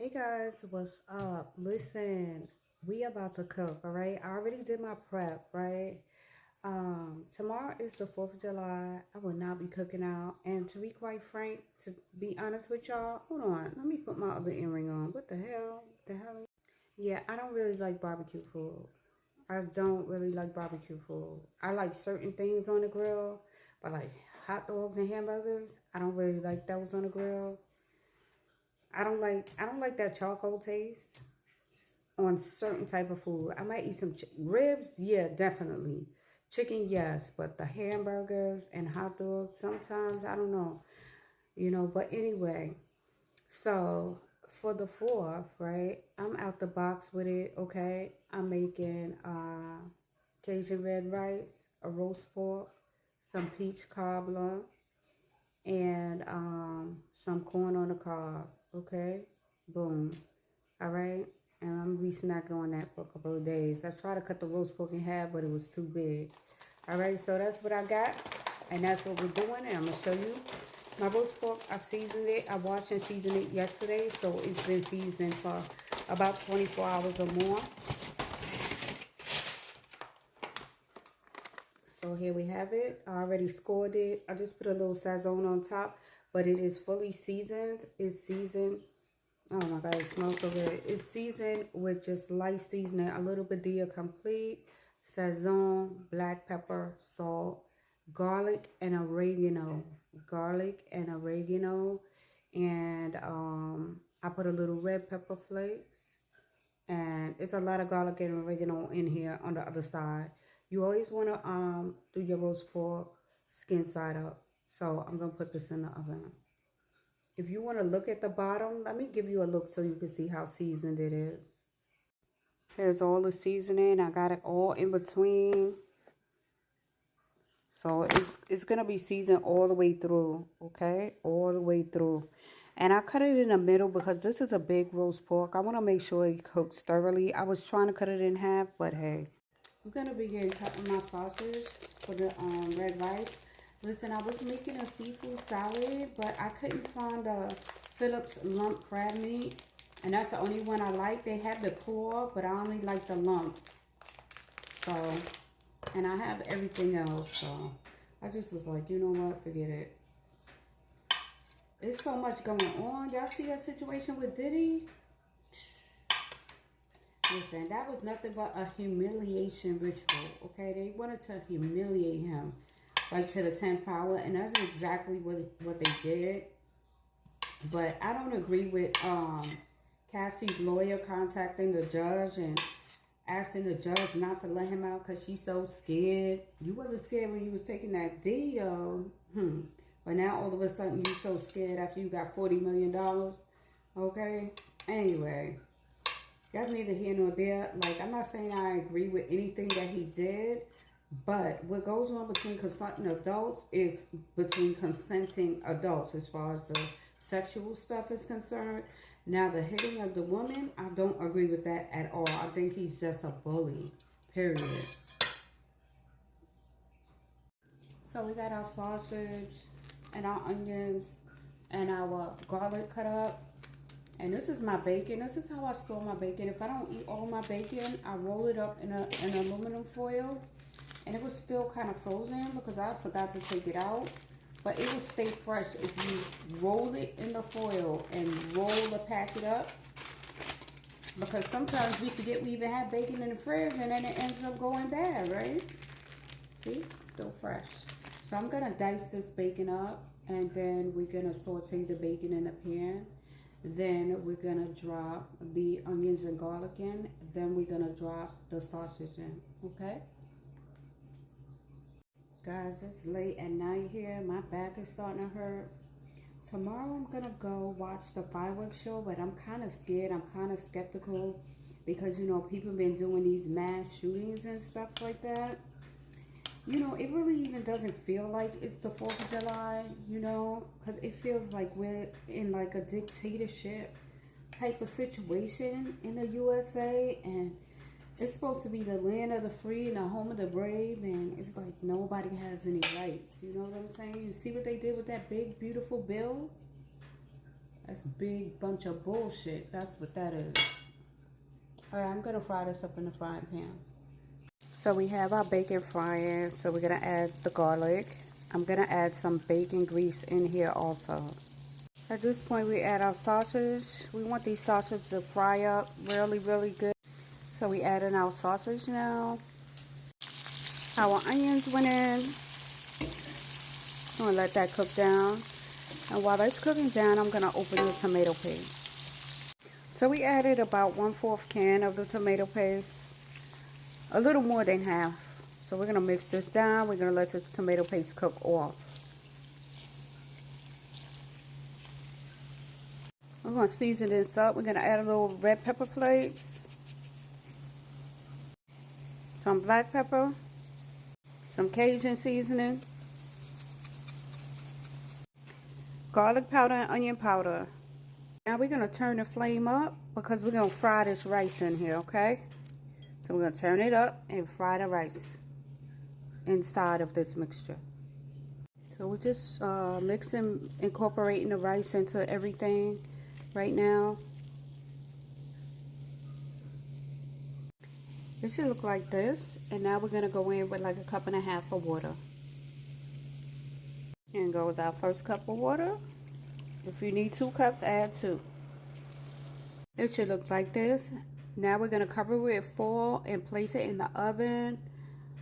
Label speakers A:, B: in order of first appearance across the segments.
A: Hey guys, what's up? Listen, we about to cook, all right? I already did my prep, right? Tomorrow is the 4th of July. I will not be cooking out. And to be quite frank, to be honest with y'all, hold on. Let me put my other earring on. What the hell? The hell? Yeah, I don't really like barbecue food. I don't really like barbecue food. I like certain things on the grill, but like hot dogs and hamburgers, I don't really like those on the grill. I don't like that charcoal taste on certain type of food. I might eat some ribs, yeah, definitely. Chicken, yes, but the hamburgers and hot dogs, sometimes I don't know, But anyway, so for the 4th, right? I'm out the box with it. Okay, I'm making Cajun red rice, a roast pork, some peach cobbler, and some corn on the cob. Okay, boom. All right, and I'm gonna be snacking on that for a couple of days. I tried to cut the roast pork in half, but it was too big. All right, so that's what I got, and that's what we're doing. And I'm gonna show you my roast pork. I seasoned it. I washed and seasoned it yesterday, so it's been seasoned for about 24 hours or more. So here we have it. I already scored it. I just put a little sazon on top, but it is fully seasoned. It's seasoned. Oh my God, it smells so good. It's seasoned with just light seasoning, a little Badia Complete, sazon, black pepper, salt, garlic and oregano. Garlic and oregano. And I put a little red pepper flakes. And it's a lot of garlic and oregano in here on the other side. You always want to do your roast pork skin side up. So I'm going to put this in the oven. If you want to look at the bottom, let me give you a look so you can see how seasoned it is. Here's all the seasoning. I got it all in between. So it's going to be seasoned all the way through, okay? All the way through. And I cut it in the middle because this is a big roast pork. I want to make sure it cooks thoroughly. I was trying to cut it in half, but hey. I'm going to begin cutting my sausage for the red rice. Listen, I was making a seafood salad, but I couldn't find the Phillips lump crab meat. And that's the only one I like. They have the core, but I only like the lump. So, and I have everything else. So, I just was like, you know what? Forget it. There's so much going on. Y'all see that situation with Diddy? Listen, that was nothing but a humiliation ritual, okay? They wanted to humiliate him, like to the 10th power, and that's exactly what they did. But I don't agree with Cassie's lawyer contacting the judge and asking the judge not to let him out because she's so scared. You wasn't scared when you was taking that deed, though. But now all of a sudden you so scared after you got $40 million, okay? Anyway. That's neither here nor there. Like, I'm not saying I agree with anything that he did, but what goes on between consenting adults is between consenting adults as far as the sexual stuff is concerned. Now, the hitting of the woman, I don't agree with that at all. I think he's just a bully, period. So we got our sausage and our onions and our garlic cut up. And this is my bacon. This is how I store my bacon. If I don't eat all my bacon, I roll it up in an aluminum foil. And it was still kind of frozen because I forgot to take it out. But it will stay fresh if you roll it in the foil and roll the packet up. Because sometimes we forget we even have bacon in the fridge and then it ends up going bad, right? See? Still fresh. So I'm going to dice this bacon up. And then we're going to saute the bacon in the pan. Then we're going to drop the onions and garlic in. Then we're going to drop the sausage in. Okay? Guys, it's late at night here. My back is starting to hurt. Tomorrow I'm going to go watch the fireworks show. But I'm kind of scared. I'm kind of skeptical. Because, you know, people have been doing these mass shootings and stuff like that. You know, it really even doesn't feel like it's the 4th of July, you know, because it feels like we're in like a dictatorship type of situation in the USA, and it's supposed to be the land of the free and the home of the brave, and it's like nobody has any rights, you know what I'm saying? You see what they did with that big, beautiful bill? That's a big bunch of bullshit. That's what that is. Alright, I'm gonna fry this up in the frying pan. So we have our bacon frying, so we're gonna add the garlic. I'm gonna add some bacon grease in here also. At this point we add our sausage. We want these sausages to fry up really, really good. So we add in our sausage now. Our onions went in. I'm gonna let that cook down. And while that's cooking down, I'm gonna open the tomato paste. So we added about 1/4 can of the tomato paste. A little more than half. So we're gonna mix this down. We're gonna let this tomato paste cook off. We're gonna season this up. We're gonna add a little red pepper flakes, some black pepper, some Cajun seasoning, garlic powder and onion powder. Now we're gonna turn the flame up because we're gonna fry this rice in here, okay? So we're gonna turn it up and fry the rice inside of this mixture. So we're just mixing, incorporating the rice into everything right now. It should look like this. And now we're gonna go in with like 1.5 cups of water. And goes our first cup of water. If you need 2 cups, add 2. It should look like this. Now we're gonna cover it with foil and place it in the oven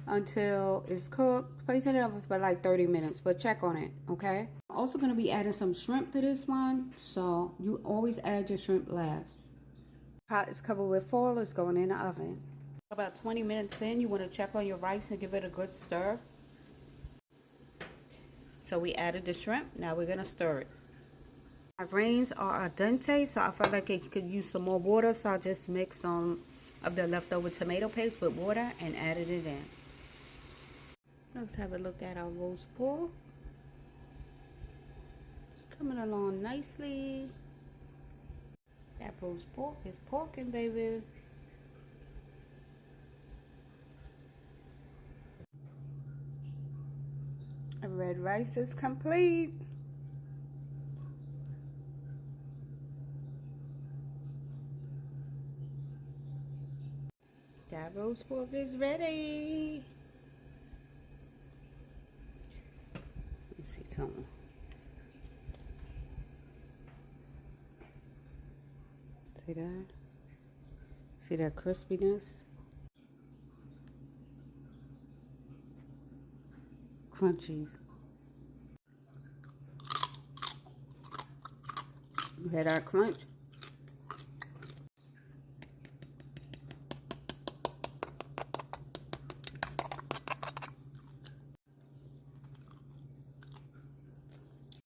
A: until it's cooked. Place it in the oven for like 30 minutes, but check on it, okay? I'm also gonna be adding some shrimp to this one, so you always add your shrimp last. Pot is covered with foil. It's going in the oven. About 20 minutes in, you want to check on your rice and give it a good stir. So we added the shrimp. Now we're gonna stir it. My grains are al dente, so I felt like it could use some more water, so I just mixed some of the leftover tomato paste with water and added it in. Let's have a look at our roast pork. It's coming along nicely. That roast pork is porking, baby. The red rice is complete. That roast pork is ready. Let's see something. See that? See that crispiness? Crunchy. You hear that crunch?